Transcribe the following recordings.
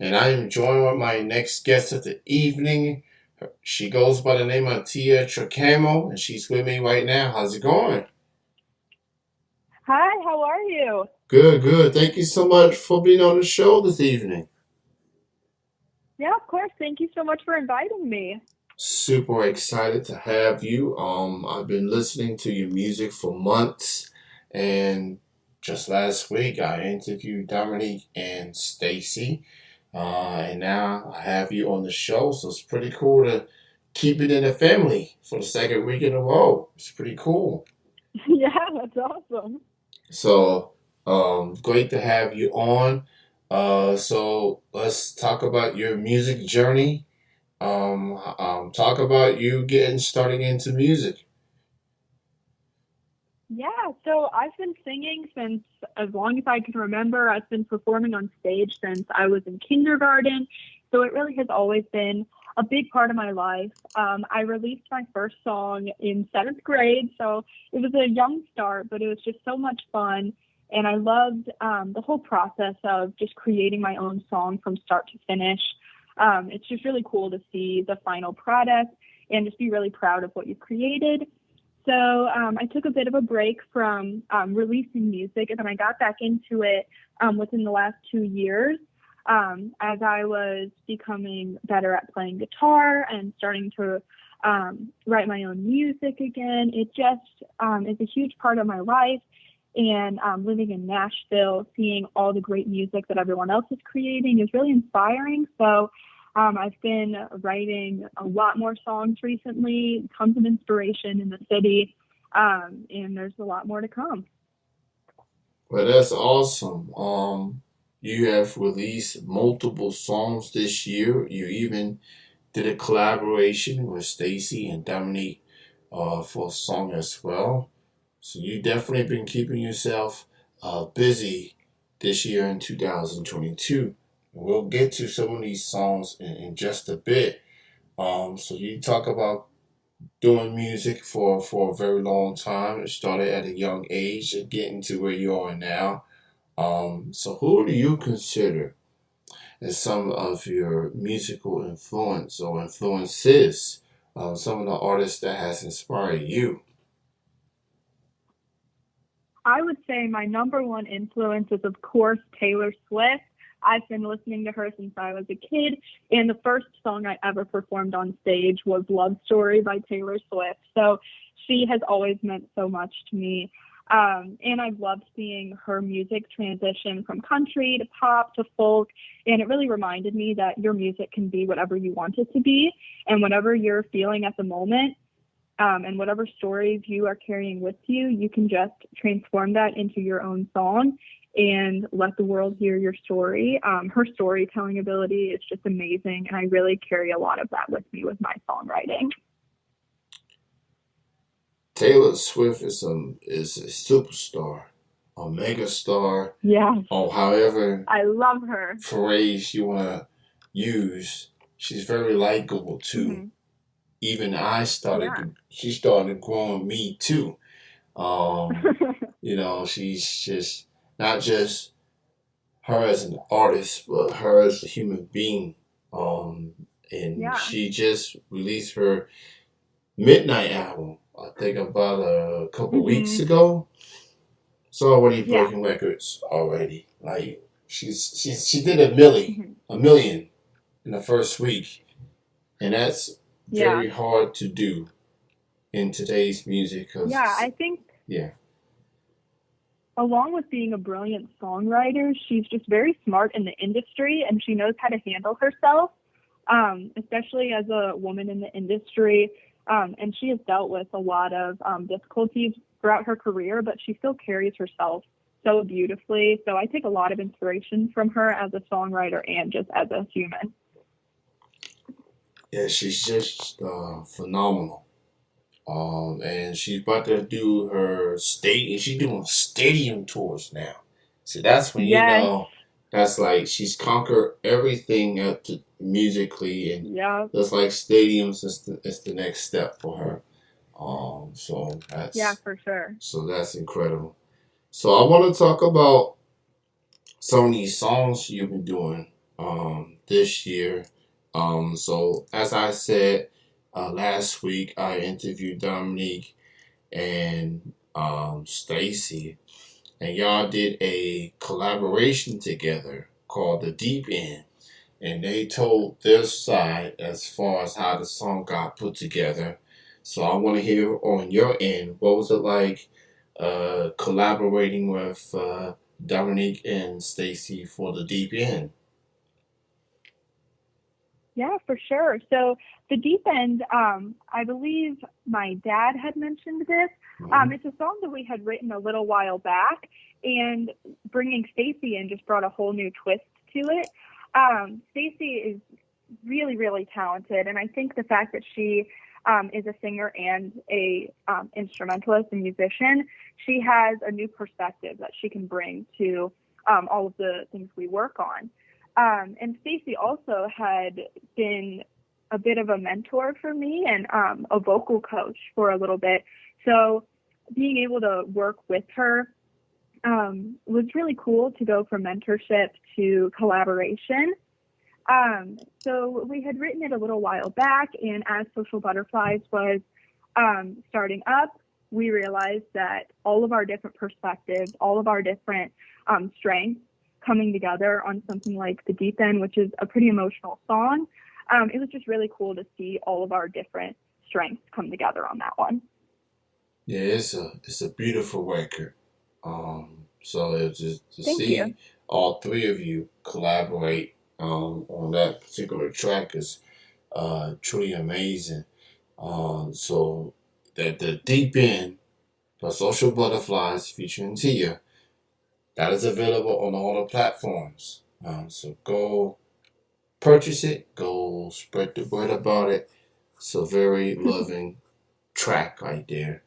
and I am joined with my next guest of the evening. She goes by the name of Tia Tricamo, and she's with me right now. How's it going? Hi, how are you? Good, good. Thank you so much for being on the show this evening. Yeah, of course. Thank you so much for inviting me. Super excited to have you. I've been listening to your music for months, and just last week I interviewed Dominique and Stacy, and now I have you on the show. So it's pretty cool to keep it in the family for the second week in a row. It's pretty cool. Yeah, that's awesome. So, great to have you on. So let's talk about your music journey. Talk about you getting starting into music. Yeah, so I've been singing since as long as I can remember. I've been performing on stage since I was in kindergarten. So it really has always been a big part of my life. I released my first song in seventh grade. So it was a young start, but it was just so much fun. And I loved the whole process of just creating my own song from start to finish. It's just really cool to see the final product and just be really proud of what you've created. So I took a bit of a break from releasing music, and then I got back into it within the last 2 years as I was becoming better at playing guitar and starting to write my own music again. It just is a huge part of my life. And living in Nashville, seeing all the great music that everyone else is creating is really inspiring. So I've been writing a lot more songs recently, tons of inspiration in the city, and there's a lot more to come. Well, that's awesome. You have released multiple songs this year. You even did a collaboration with Stacy and Dominique for a song as well. So you definitely been keeping yourself busy this year in 2022. We'll get to some of these songs in just a bit. So you talk about doing music for a very long time. It started at a young age and getting to where you are now. So who do you consider as some of your musical influence or influences? Some of the artists that has inspired you. I would say my number one influence is, of course, Taylor Swift. I've been listening to her since I was a kid, and the first song I ever performed on stage was Love Story by Taylor Swift. So she has always meant so much to me. And I've loved seeing her music transition from country to pop to folk. And it really reminded me that your music can be whatever you want it to be and whatever you're feeling at the moment and whatever stories you are carrying with you, you can just transform that into your own song and let the world hear your story. Her storytelling ability is just amazing, and I really carry a lot of that with me with my songwriting. Taylor Swift is a superstar, a mega star, Yeah, or however I love her. phrase you want to use. She's very likable too. Hmm. Even Yeah. she started growing me too. Um, she's just not just her as an artist, but her as a human being. Um, and Yeah. she just released her Midnight album, I think about a couple weeks Hmm. ago. It's already Yeah. breaking records already. Like she did Hmm. a million in the first week, and that's Yeah. very hard to do in today's music. Yeah. Cause I think yeah, along with being a brilliant songwriter, she's just very smart in the industry and she knows how to handle herself, especially as a woman in the industry. And she has dealt with a lot of difficulties throughout her career, but she still carries herself so beautifully. So I take a lot of inspiration from her as a songwriter and just as a human. yeah, she's just phenomenal. And she's about to do her state. She's doing stadium tours now. So that's when you Yes. know that's like she's conquered everything up to musically, and Yeah. that's like stadiums is the next step for her. So Yeah, for sure. that's incredible. So I want to talk about some of these songs you've been doing. this year. So as I said last week, I interviewed Dominique and Stacy, and y'all did a collaboration together called The Deep End. And they told their side as far as how the song got put together. So I want to hear on your end, what was it like collaborating with Dominique and Stacy for The Deep End? Yeah, for sure. So the deep end, I believe my dad had mentioned this. Mhm. It's a song that we had written a little while back, and bringing Stacy in just brought a whole new twist to it. Stacy is really, really talented, and I think the fact that she is a singer and a instrumentalist and musician, she has a new perspective that she can bring to all of the things we work on. And Stacey also had been a bit of a mentor for me and a vocal coach for a little bit. So being able to work with her was really cool to go from mentorship to collaboration. So we had written it a little while back, and as Social Butterflies was starting up, we realized that all of our different perspectives, all of our different strengths coming together on something like The Deep End, which is a pretty emotional song, it was just really cool to see all of our different strengths come together on that one. Yeah, it's a beautiful record. So it's just to Thank you. see all three of you collaborate on that particular track is truly amazing. So that the Deep End by Social Butterflies featuring Tia, that is available on all the platforms. So go purchase it, go spread the word about it. It's a very loving track right there.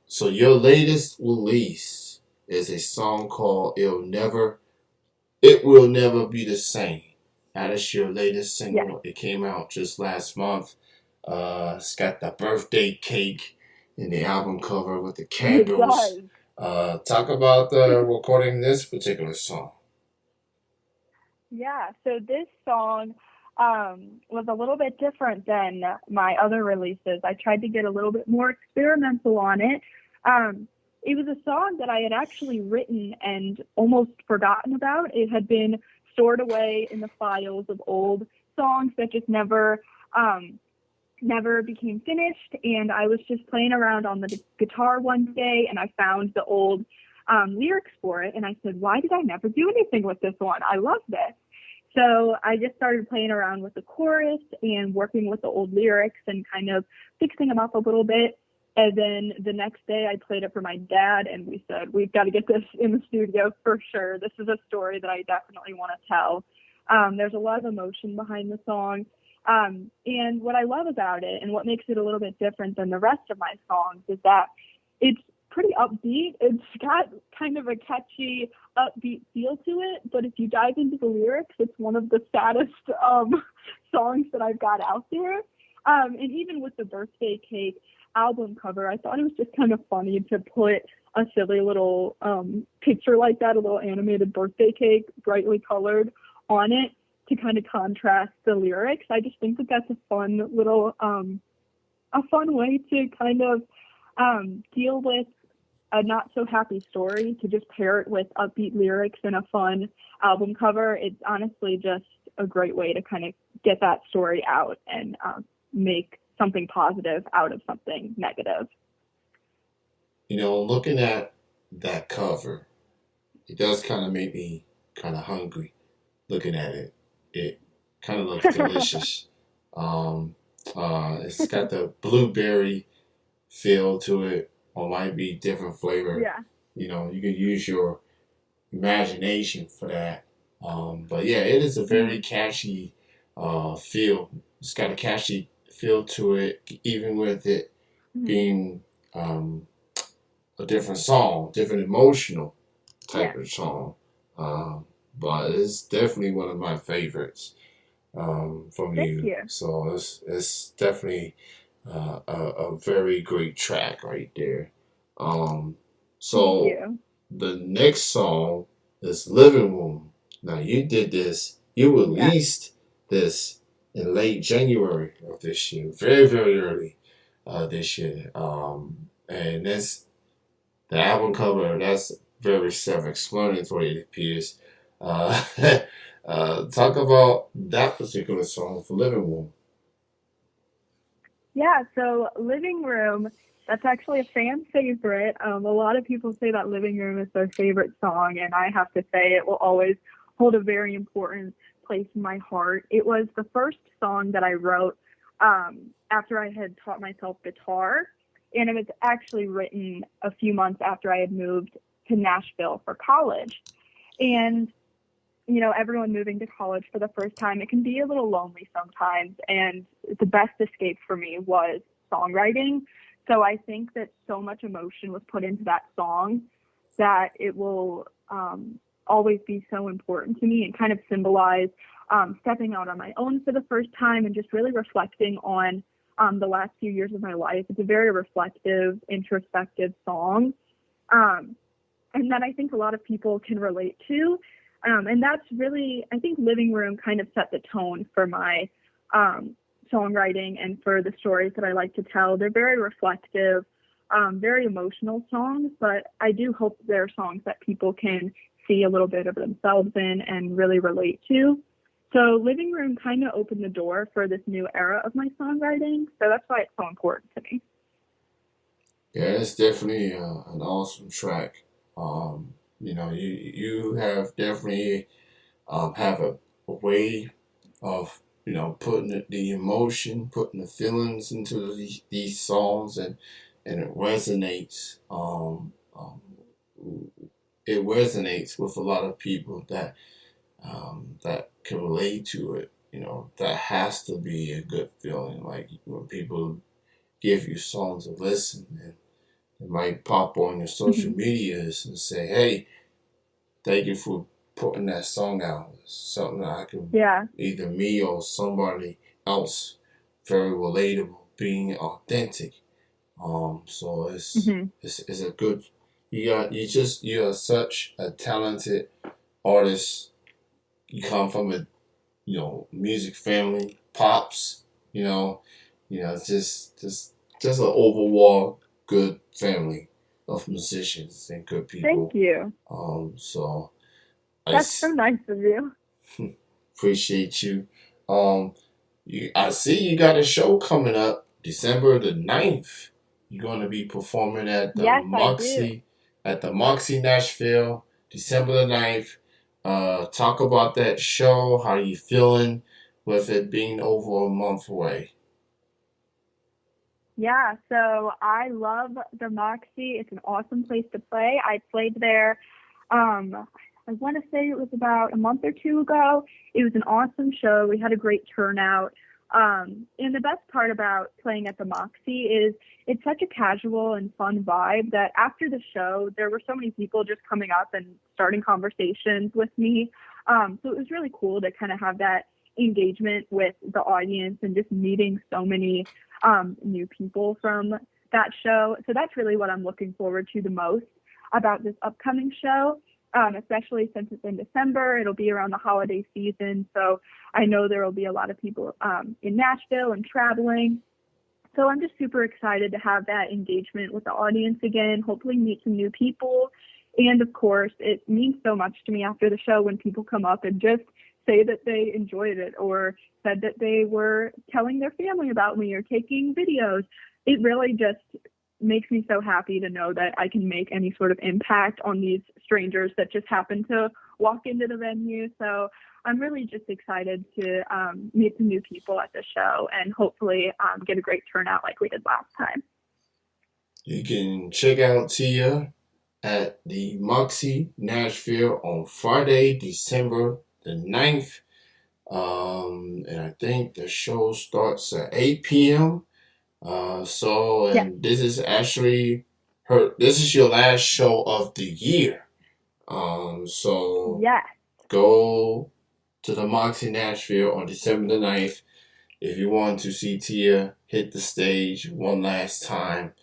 So your latest release is a song called It Will Never Be the Same. That is your latest Yes, single. It came out just last month. It's got the birthday cake in the album cover with the it candles. does. Talk about recording this particular song. Yeah, so this song was a little bit different than my other releases. I tried to get a little bit more experimental on it. It was a song that I had actually written and almost forgotten about. It had been stored away in the files of old songs that just never became finished. And I was just playing around on the guitar one day, and I found the old lyrics for it. And I said, why did I never do anything with this one? I love this. So I just started playing around with the chorus and working with the old lyrics and kind of fixing them up a little bit. And then the next day I played it for my dad, and we said, we've got to get this in the studio for sure. This is a story that I definitely want to tell. There's a lot of emotion behind the song. And what I love about it and what makes it a little bit different than the rest of my songs is that it's pretty upbeat. It's got kind of a catchy, upbeat feel to it. But if you dive into the lyrics, it's one of the saddest songs that I've got out there. And even with the birthday cake album cover, I thought it was just kind of funny to put a silly little picture like that, a little animated birthday cake, brightly colored on it to kind of contrast the lyrics. I just think that that's a fun way to kind of deal with a not so happy story, to just pair it with upbeat lyrics and a fun album cover. It's honestly just a great way to kind of get that story out and make something positive out of something negative. You know, looking at that cover, it does kind of make me kind of hungry looking at it. It kind of looks delicious. Um, it's got the blueberry feel to it, or might be different flavor. Yeah. You know, you can use your imagination for that. But yeah, it is a very Mm-hmm. catchy feel. It's got a catchy feel to it, even with it Mm-hmm. being um, a different song, different emotional Yeah. type of song. Um, but it's definitely one of my favorites from Thank you. you. So it's definitely a very great track right there. Um, Thank so you. the next song is Living Room. Now you did this you Yeah. released this in late January of this year, very, very early this year. And that's the album cover, that's very self-explanatory, it appears. Uh, talk about that particular song for Living Room. Yeah, so Living Room, that's actually a fan favorite. A lot of people say that Living Room is their favorite song, and I have to say it will always hold a very important place in my heart. It was the first song that I wrote after I had taught myself guitar, and it was actually written a few months after I had moved to Nashville for college. And everyone moving to college for the first time, it can be a little lonely sometimes. And the best escape for me was songwriting. So I think that so much emotion was put into that song that it will always be so important to me and kind of symbolize stepping out on my own for the first time and just really reflecting on the last few years of my life. It's a very reflective, introspective song. Um, and that I think a lot of people can relate to. And that's really, I think Living Room kind of set the tone for my songwriting and for the stories that I like to tell. They're very reflective, very emotional songs, but I do hope they're songs that people can see a little bit of themselves in and really relate to. So Living Room kind of opened the door for this new era of my songwriting. So that's why it's so important to me. Yeah, it's definitely an awesome track. You have definitely have a way of putting the emotion, putting the feelings into these songs, and it resonates. It resonates with a lot of people that can relate to it. That has to be a good feeling. Like when people give you songs to listen, and it might pop on your social Hmm. medias and say, "Hey, thank you for putting that song out." It's something that I can, Yeah. either me or somebody else, very relatable, being authentic. So Hmm. it's a good. You are such a talented artist. You come from a music family, pops. You know, just an overall good family of musicians and good Thank people. you. So I That's so nice of you. appreciate you. Um, I see you got a show coming up December the 9th. You're going to be performing Yes, I do. At the Moxie Nashville, December the 9th. Talk about that show. How you feeling with it being over a month away? Yeah, so I love the Moxie. It's an awesome place to play. I played there, um, I want to say it was about a month or two ago. It was an awesome show. We had a great turnout. And the best part about playing at the Moxie is it's such a casual and fun vibe that after the show, there were so many people just coming up and starting conversations with me. So it was really cool to kind of have that engagement with the audience and just meeting so many new people from that show. So that's really what I'm looking forward to the most about this upcoming show. Especially since it's in December, it'll be around the holiday season. So I know there will be a lot of people in Nashville and traveling. So I'm just super excited to have that engagement with the audience again, hopefully meet some new people. And of course, it means so much to me after the show when people come up and just say that they enjoyed it or said that they were telling their family about me or taking videos. It really just makes me so happy to know that I can make any sort of impact on these strangers that just happen to walk into the venue. So I'm really just excited to meet some new people at the show and hopefully get a great turnout like we did last time. You can check out Tia at the Moxie Nashville on Friday, December the 9th. And I think the show starts at 8 p.m. Yes, And this is actually this is your last show of the year. So yes, go to the Moxie Nashville on December the 9th if you want to see Tia hit the stage one last time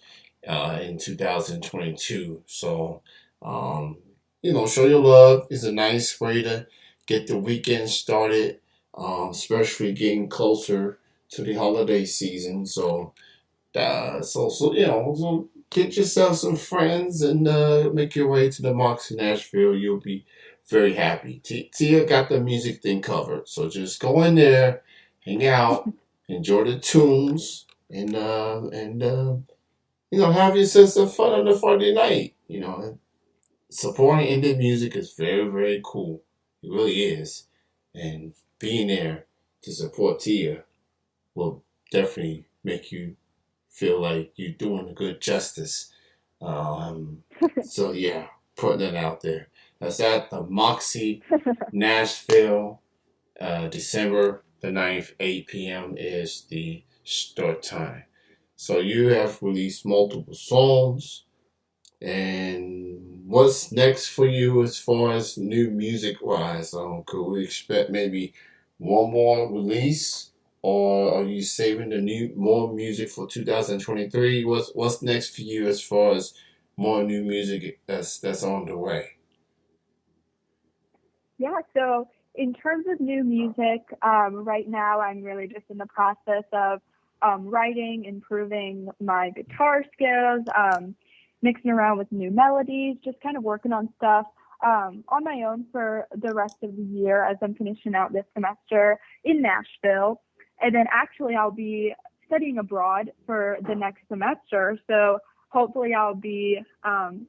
in 2022. So, show your love is a nice way to get the weekend started, especially getting closer to the holiday season. So get yourself some friends and make your way to the Moxie Nashville. You'll be very happy. Tia got the music thing covered, so just go in there, hang out, enjoy the tunes, and have your sense of fun on the Friday night. Supporting indie music is very very cool. It really is, and being there to support Tia will definitely make you feel like you're doing a good justice. So yeah, putting it out there. That's at the Moxie Nashville, December the 9th, 8 p.m. is the start time. So you have released multiple songs. And what's next for you as far as new music wise? Could we expect maybe one more release, or are you saving the new more music for 2023? What's next for you as far as more new music that's on the way? Yeah, so in terms of new music, right now I'm really just in the process of writing, improving my guitar skills, mixing around with new melodies, just kind of working on stuff on my own for the rest of the year as I'm finishing out this semester in Nashville. And then actually, I'll be studying abroad for the next semester. So hopefully, I'll be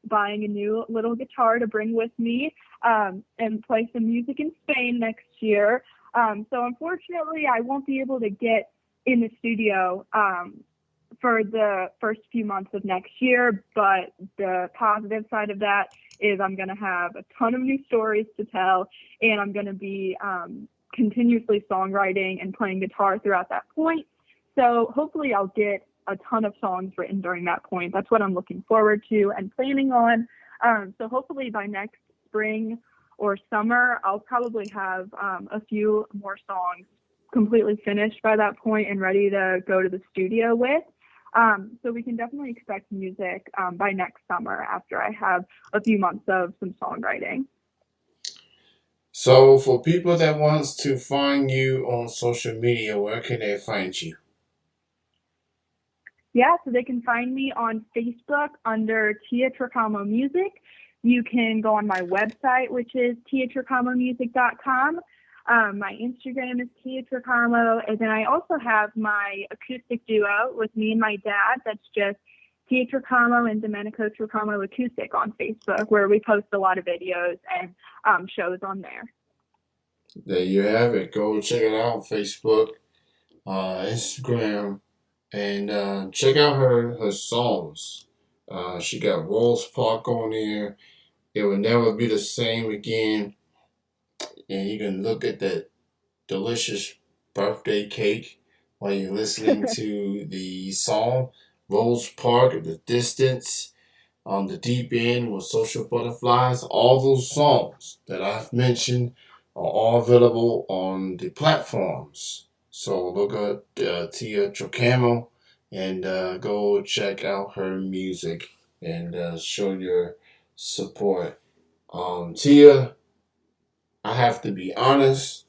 buying a new little guitar to bring with me and play some music in Spain next year. So unfortunately, I won't be able to get in the studio for the first few months of next year. But the positive side of that is I'm going to have a ton of new stories to tell, and I'm going to be continuously songwriting and playing guitar throughout that point. So hopefully I'll get a ton of songs written during that point. That's what I'm looking forward to and planning on. So hopefully by next spring or summer, I'll probably have a few more songs completely finished by that point and ready to go to the studio with. So we can definitely expect music by next summer after I have a few months of some songwriting. So for people that wants to find you on social media, where can they find you? Yeah, so they can find me on Facebook under Tia Tricamo Music. You can go on my website, which is tiatricamomusic.com. My Instagram is Tia Tricamo. And then I also have my acoustic duo with me and my dad. That's just Tia Tricamo and Domenico Tricamo Acoustic on Facebook, where we post a lot of videos and shows on there. There you have it. Go check it out. Facebook, Instagram, and check out her songs. She got Rose Park on there. It will never be the same again. And you can look at that delicious birthday cake while you're listening to the song. Rose Park at the distance, on the deep end with social butterflies. All those songs that I've mentioned are all available on the platforms. So look at Tia Tricamo and go check out her music and show your support. Tia, I have to be honest.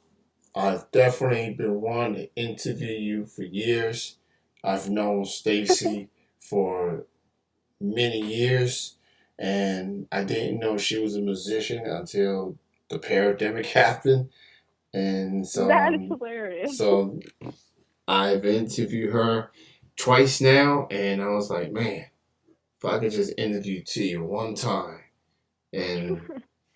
I've definitely been wanting to interview you for years. I've known Stacy for many years, and I didn't know she was a musician until the pandemic happened. And That is hilarious. so I've interviewed her twice now, and I was like, man, if I could just interview Tia one time and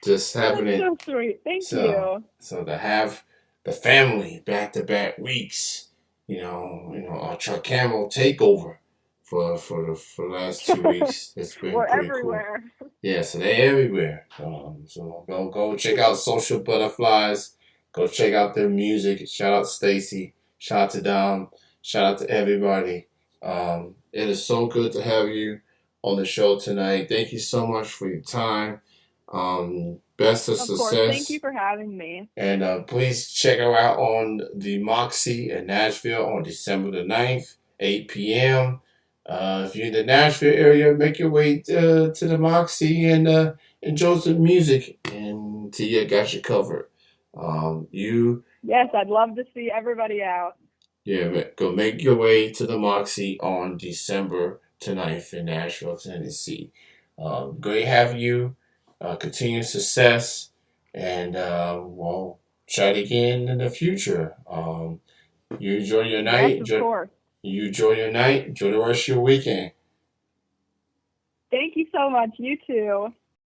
just having That's it, so sweet. Thank so you. so to have the family back to back weeks, a Tricamo takeover for the last 2 weeks. It's been We're pretty cool. everywhere. Yeah, so they're everywhere. So go check out Social Butterflies. Go check out their music. Shout out to Stacy. Shout out to Dom. Shout out to everybody. It is so good to have you on the show tonight. Thank you so much for your time. Best of Of course. Thank you success. for having me. And please check her out on the Moxie in Nashville on December the 9th, 8 p.m. If you're in the Nashville area, make your way to the Moxie and enjoy some music. And Tia got you covered. You Yes, I'd love to see everybody out. go make your way to the Moxie on December 9th in Nashville, Tennessee. Great having you. Continued success, and we'll chat again in the future. You enjoy your Yes, night. of course. You enjoy your night. Enjoy the rest of your weekend. Thank you so much. You too.